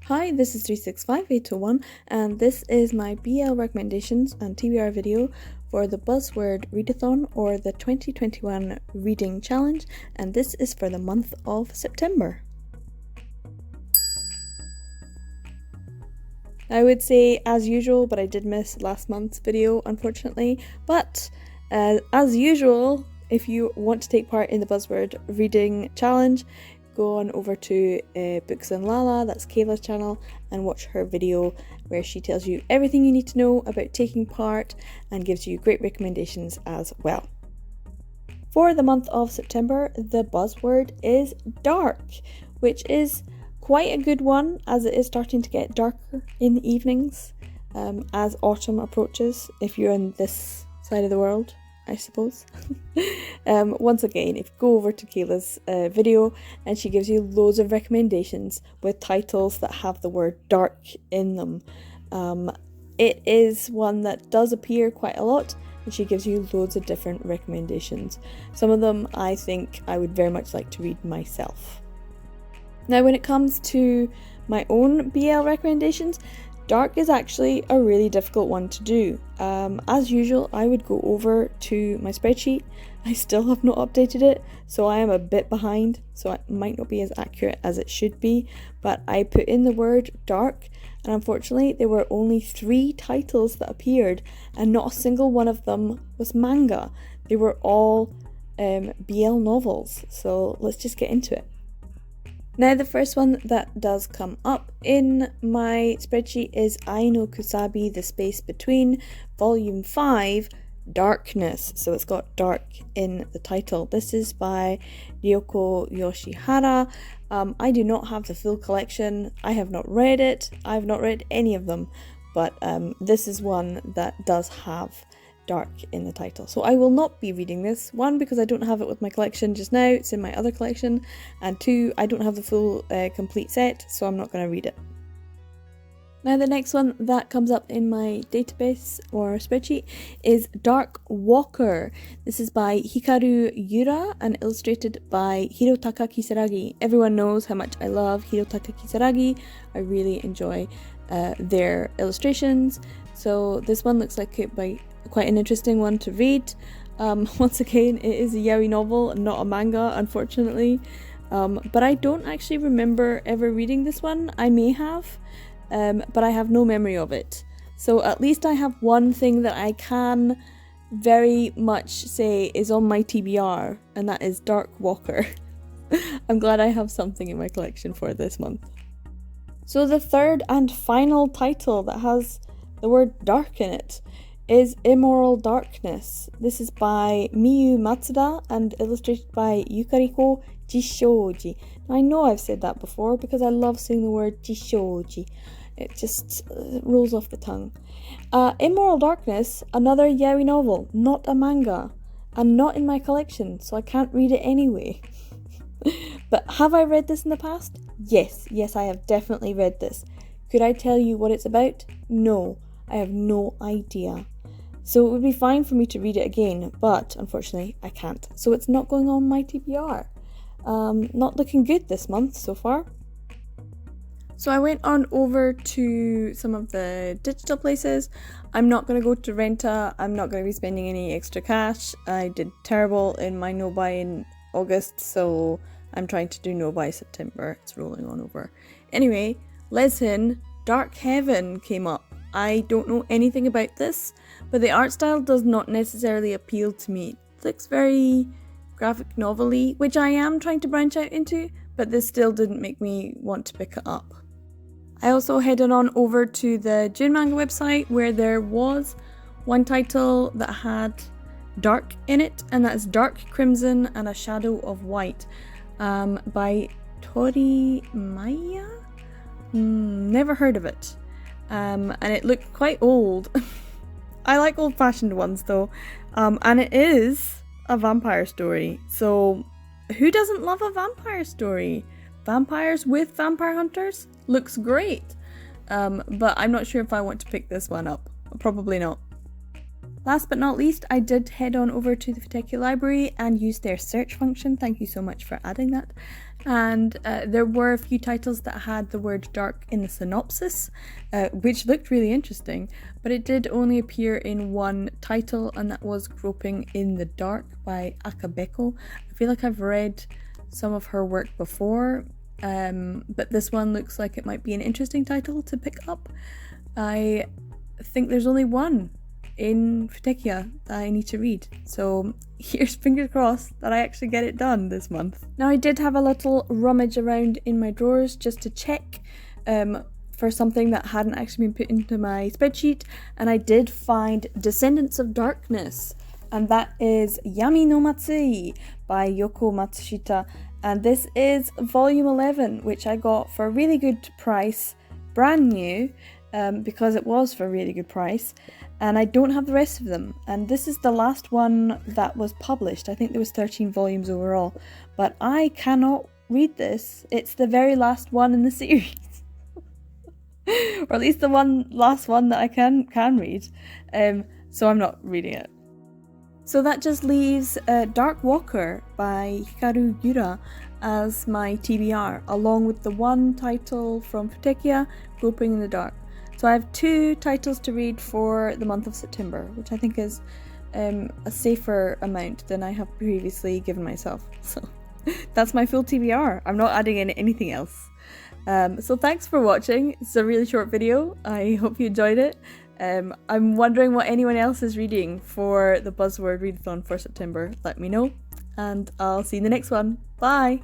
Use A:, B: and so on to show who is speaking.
A: Hi, this is 365801 and this is my BL recommendations and TBR video for the Buzzword Readathon or the 2021 Reading Challenge, and this is for the month of September. I would say as usual, but I did miss last month's video unfortunately, but as usual, if you want to take part in the Buzzword Reading Challenge, go on over to Books and Lala, that's Kayla's channel, and watch her video where she tells you everything you need to know about taking part and gives you great recommendations as well. For the month of September, the buzzword is dark, which is quite a good one as it is starting to get darker in the evenings as autumn approaches, if you're on this side of the world, I suppose. Once again, if you go over to Kayla's video, and she gives you loads of recommendations with titles that have the word dark in them. It is one that does appear quite a lot, and she gives you loads of different recommendations. Some of them I think I would very much like to read myself. Now, when it comes to my own BL recommendations, dark is actually a really difficult one to do. As usual, I would go over to my spreadsheet. I still have not updated it, so I am a bit behind, so it might not be as accurate as it should be, but I put in the word dark, and unfortunately there were only 3 titles that appeared, and not a single one of them was manga. They were all BL novels, so let's just get into it. Now, the first one that does come up in my spreadsheet is Ai no Kusabi, The Space Between, Volume 5, Darkness. So it's got dark in the title. This is by Ryoko Yoshihara. I do not have the full collection. I have not read it. I have not read any of them. But this is one that does have dark in the title, so I will not be reading this. 1, because I don't have it with my collection just now, it's in my other collection, and 2, I don't have the full complete set, so I'm not going to read it. Now, the next one that comes up in my database or spreadsheet is Dark Walker. This is by Hikaru Yura and illustrated by Hirotaka Kisaragi. Everyone knows how much I love Hirotaka Kisaragi. I really enjoy their illustrations, so this one looks like it by quite an interesting one to read. Once again, it is a yaoi novel, not a manga, unfortunately. But I don't actually remember ever reading this one. I may have, but I have no memory of it. So at least I have one thing that I can very much say is on my TBR, and that is Dark Walker. I'm glad I have something in my collection for this month. So the third and final title that has the word dark in it is Immoral Darkness. This is by Miyu Matsuda and illustrated by Yukariko Jishoji. Now, I know I've said that before because I love saying the word Jishoji. It just rolls off the tongue. Immoral Darkness, another yaoi novel, not a manga, and not in my collection, so I can't read it anyway. But have I read this in the past? Yes, I have definitely read this. Could I tell you what it's about? No, I have no idea. So it would be fine for me to read it again, but unfortunately I can't. So it's not going on my TBR. Not looking good this month so far. So I went on over to some of the digital places. I'm not going to go to Renta. I'm not going to be spending any extra cash. I did terrible in my no-buy in August, so I'm trying to do no-buy September. It's rolling on over. Anyway, Leshin, Dark Heaven came up. I don't know anything about this, but the art style does not necessarily appeal to me. It looks very graphic novel-y, which I am trying to branch out into, but this still didn't make me want to pick it up. I also headed on over to the June Manga website where there was one title that had dark in it, and that's Dark Crimson and a Shadow of White by Tori Maya? Never heard of it. And it looked quite old. I like old-fashioned ones though, and it is a vampire story, so who doesn't love a vampire story? Vampires with vampire hunters? Looks great, but I'm not sure if I want to pick this one up. Probably not. Last but not least, I did head on over to the Futeki library and use their search function. Thank you so much for adding that. And there were a few titles that had the word dark in the synopsis, which looked really interesting, but it did only appear in one title, and that was Groping in the Dark by Akabeko. I feel like I've read some of her work before, but this one looks like it might be an interesting title to pick up. I think there's only one in Futekia that I need to read, so here's fingers crossed that I actually get it done this month. Now, I did have a little rummage around in my drawers just to check for something that hadn't actually been put into my spreadsheet, and I did find Descendants of Darkness, and that is Yami no Matsui by Yoko Matsushita, and this is volume 11, which I got for a really good price, brand new, because it was for a really good price, and I don't have the rest of them, and this is the last one that was published. I think there was 13 volumes overall, but I cannot read this. It's the very last one in the series. Or at least the last one that I can read, so I'm not reading it. So that just leaves Dark Walker by Hikaru Yura as my TBR, along with the one title from Futekia, Groping in the Dark. So I have 2 titles to read for the month of September, which I think is a safer amount than I have previously given myself. So that's my full TBR. I'm not adding in anything else. So thanks for watching. It's a really short video. I hope you enjoyed it. I'm wondering what anyone else is reading for the Buzzword Readathon for September. Let me know, and I'll see you in the next one. Bye!